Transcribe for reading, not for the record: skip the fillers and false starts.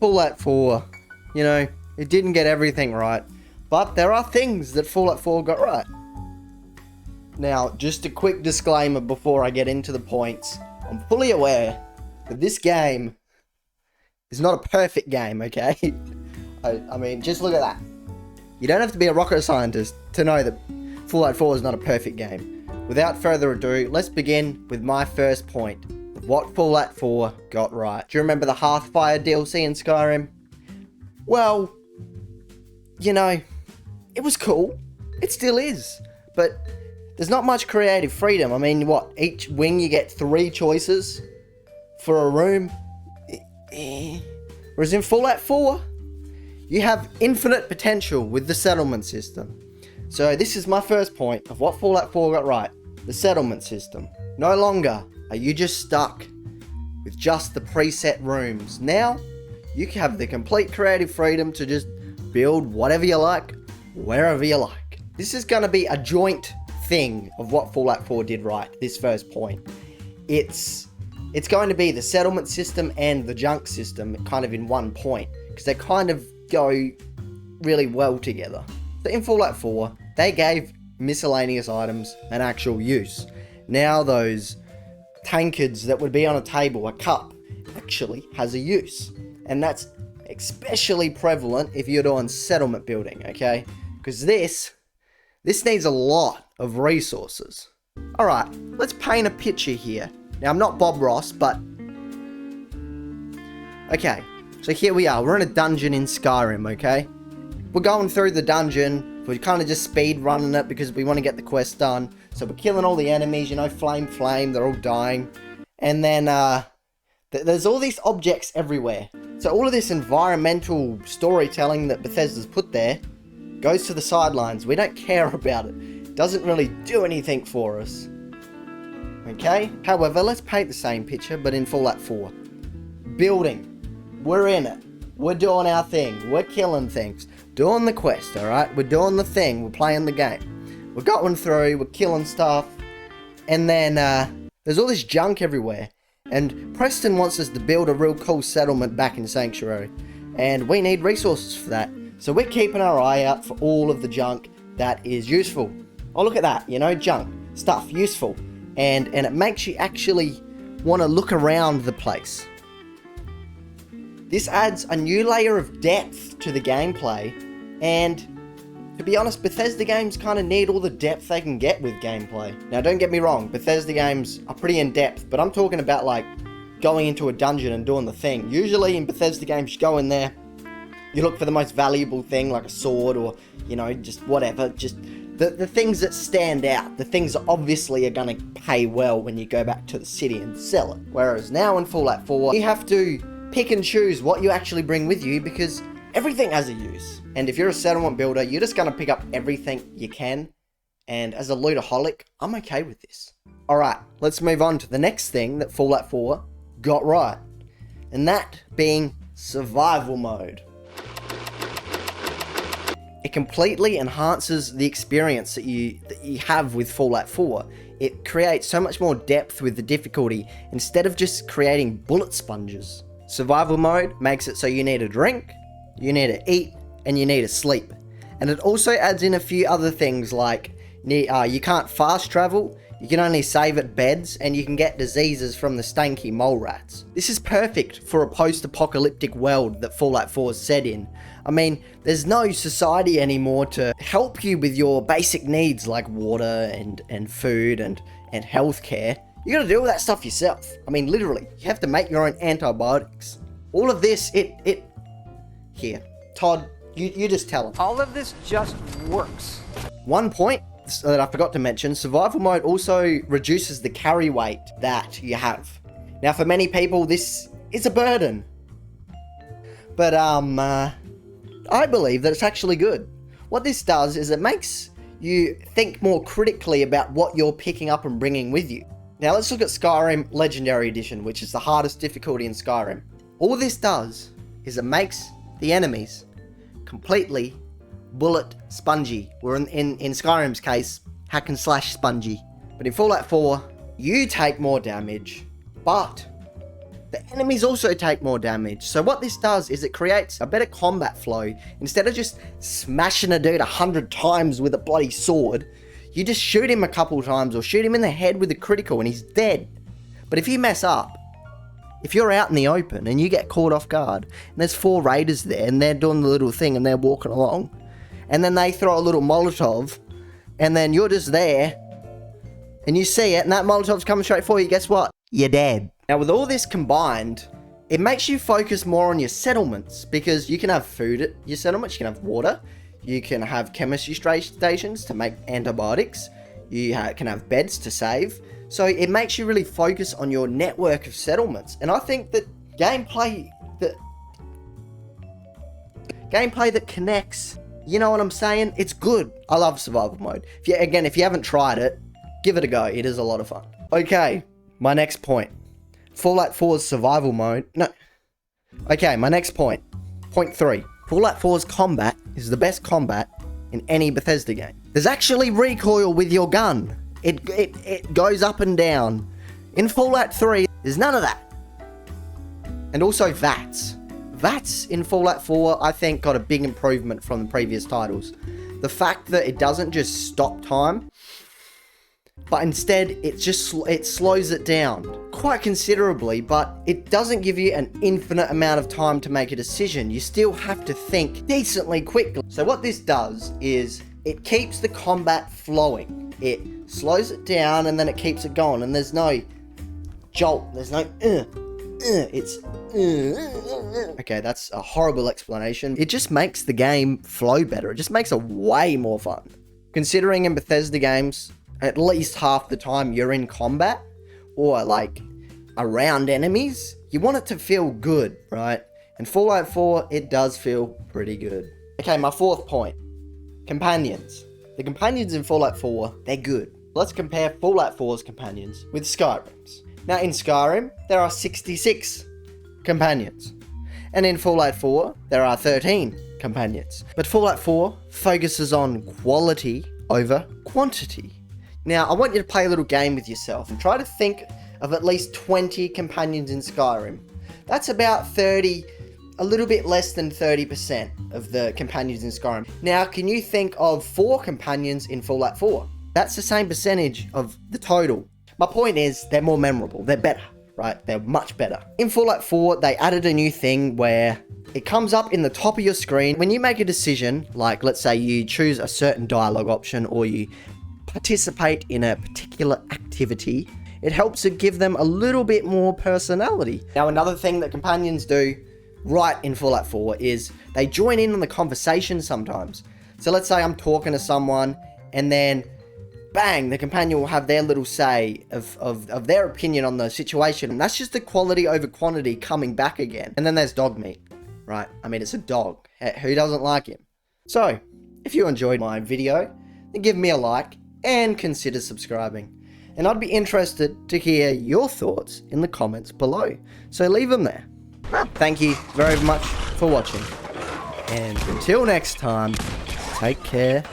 Fallout 4, you know, it didn't get everything right, but there are things that Fallout 4 got right. Now, just a quick disclaimer before I get into the points. I'm fully aware that this game is not a perfect game, okay? I mean, just look at that. You don't have to be a rocket scientist to know that Fallout 4 is not a perfect game. Without further ado, let's begin with my first point of what Fallout 4 got right. Do you remember the Hearthfire DLC in Skyrim? Well, you know, it was cool. It still is. But there's not much creative freedom. I mean, what? Each wing you get 3 choices for a room? Whereas in Fallout 4, you have infinite potential with the settlement system. So this is my first point of what Fallout 4 got right. The settlement system. No longer are you just stuck with just the preset rooms. Now, you have the complete creative freedom to just build whatever you like, wherever you like. This is going to be a joint thing of what Fallout 4 did right, this first point. It's going to be the settlement system and the junk system kind of in one point, because they kind of go really well together. So in Fallout 4, they gave miscellaneous items an actual use. Now those tankards that would be on a table, a cup, actually has a use. And that's especially prevalent if you're doing settlement building, okay? Because this needs a lot of resources. Alright, let's paint a picture here. Now, I'm not Bob Ross, but... Okay, so here we are. We're in a dungeon in Skyrim, okay? We're going through the dungeon. We're kind of just speed running it because we want to get the quest done. So we're killing all the enemies, you know, flame, they're all dying. And then, there's all these objects everywhere. So all of this environmental storytelling that Bethesda's put there goes to the sidelines. We don't care about it. It doesn't really do anything for us. Okay? However, let's paint the same picture, but in Fallout 4. Building. We're in it. We're doing our thing. We're killing things. Doing the quest, alright? We're doing the thing. We're playing the game. We're going through. We're killing stuff. And then, there's all this junk everywhere. And Preston wants us to build a real cool settlement back in Sanctuary. And we need resources for that. So we're keeping our eye out for all of the junk that is useful. Oh, look at that. You know, junk. Stuff. Useful. And it makes you actually want to look around the place. This adds a new layer of depth to the gameplay, and to be honest, Bethesda games kind of need all the depth they can get with gameplay. Now, don't get me wrong, Bethesda games are pretty in-depth, but I'm talking about, like, going into a dungeon and doing the thing. Usually in Bethesda games, you go in there, you look for the most valuable thing, like a sword or, you know, just whatever, just the things that stand out, the things that obviously are going to pay well when you go back to the city and sell it. Whereas now in Fallout 4, you have to pick and choose what you actually bring with you because everything has a use. And if you're a settlement builder, you're just going to pick up everything you can. And as a lootaholic, I'm okay with this. Alright, let's move on to the next thing that Fallout 4 got right. And that being survival mode. It completely enhances the experience that you have with Fallout 4. It creates so much more depth with the difficulty instead of just creating bullet sponges. Survival mode makes it so you need a drink, you need to eat, and you need to sleep. And it also adds in a few other things like you can't fast travel, you can only save at beds, and you can get diseases from the stanky mole rats. This is perfect for a post-apocalyptic world that Fallout 4 is set in. I mean, there's no society anymore to help you with your basic needs like water and food and healthcare. You gotta do all that stuff yourself. I mean, literally, you have to make your own antibiotics. All of this, Here, Todd, you just tell him. All of this just works. One point that I forgot to mention, survival mode also reduces the carry weight that you have. Now, for many people, this is a burden. But, I believe that it's actually good. What this does is it makes you think more critically about what you're picking up and bringing with you. Now let's look at Skyrim Legendary Edition, which is the hardest difficulty in Skyrim. All this does is it makes the enemies completely bullet spongy, or in Skyrim's case, hack and slash spongy. But in Fallout 4, you take more damage, but the enemies also take more damage. So what this does is it creates a better combat flow. Instead of just smashing a dude 100 times with a bloody sword, you just shoot him a couple times or shoot him in the head with a critical and he's dead. But if you mess up, if you're out in the open and you get caught off guard, and there's 4 raiders there and they're doing the little thing and they're walking along, and then they throw a little Molotov, and then you're just there, and you see it, and that Molotov's coming straight for you, guess what? You're dead. Now with all this combined, it makes you focus more on your settlements, because you can have food at your settlements, you can have water, you can have chemistry stations to make antibiotics, you can have beds to save, so it makes you really focus on your network of settlements. And I think that gameplay that connects, you know what I'm saying? It's good. I love survival mode. If you haven't tried it, give it a go. It is a lot of fun. Okay, my next point. Fallout 4's survival mode. No. Okay, my next point. Point 3. Fallout 4's combat is the best combat in any Bethesda game. There's actually recoil with your gun. It goes up and down. In Fallout 3, there's none of that. And also VATS. VATS in Fallout 4, I think, got a big improvement from the previous titles. The fact that it doesn't just stop time, but instead it slows it down quite considerably, but it doesn't give you an infinite amount of time to make a decision. You still have to think decently quickly. So what this does is it keeps the combat flowing. It slows it down and then it keeps it going, and there's no jolt, there's no it's okay, that's a horrible explanation. It just makes the game flow better. It just makes it way more fun. Considering in Bethesda games, at least half the time you're in combat or like around enemies, you want it to feel good, right? And Fallout 4, it does feel pretty good. Okay, my 4th point. Companions. The companions in Fallout 4, they're good. Let's compare Fallout 4's companions with Skyrim's. Now in Skyrim, there are 66 companions. And in Fallout 4, there are 13 companions. But Fallout 4 focuses on quality over quantity. Now, I want you to play a little game with yourself and try to think of at least 20 companions in Skyrim. That's about 30, a little bit less than 30% of the companions in Skyrim. Now, can you think of 4 companions in Fallout 4? That's the same percentage of the total. My point is, they're more memorable. They're better, right? They're much better. In Fallout 4, they added a new thing where it comes up in the top of your screen. When you make a decision, like let's say you choose a certain dialogue option or you participate in a particular activity, it helps to give them a little bit more personality. Now, another thing that companions do right in Fallout 4 is they join in on the conversation sometimes. So let's say I'm talking to someone and then bang, the companion will have their little say of their opinion on the situation. And that's just the quality over quantity coming back again. And then there's dog meat, right? I mean, it's a dog. Who doesn't like him? So, if you enjoyed my video, then give me a like and consider subscribing. And I'd be interested to hear your thoughts in the comments below. So leave them there. Thank you very much for watching. And until next time, take care.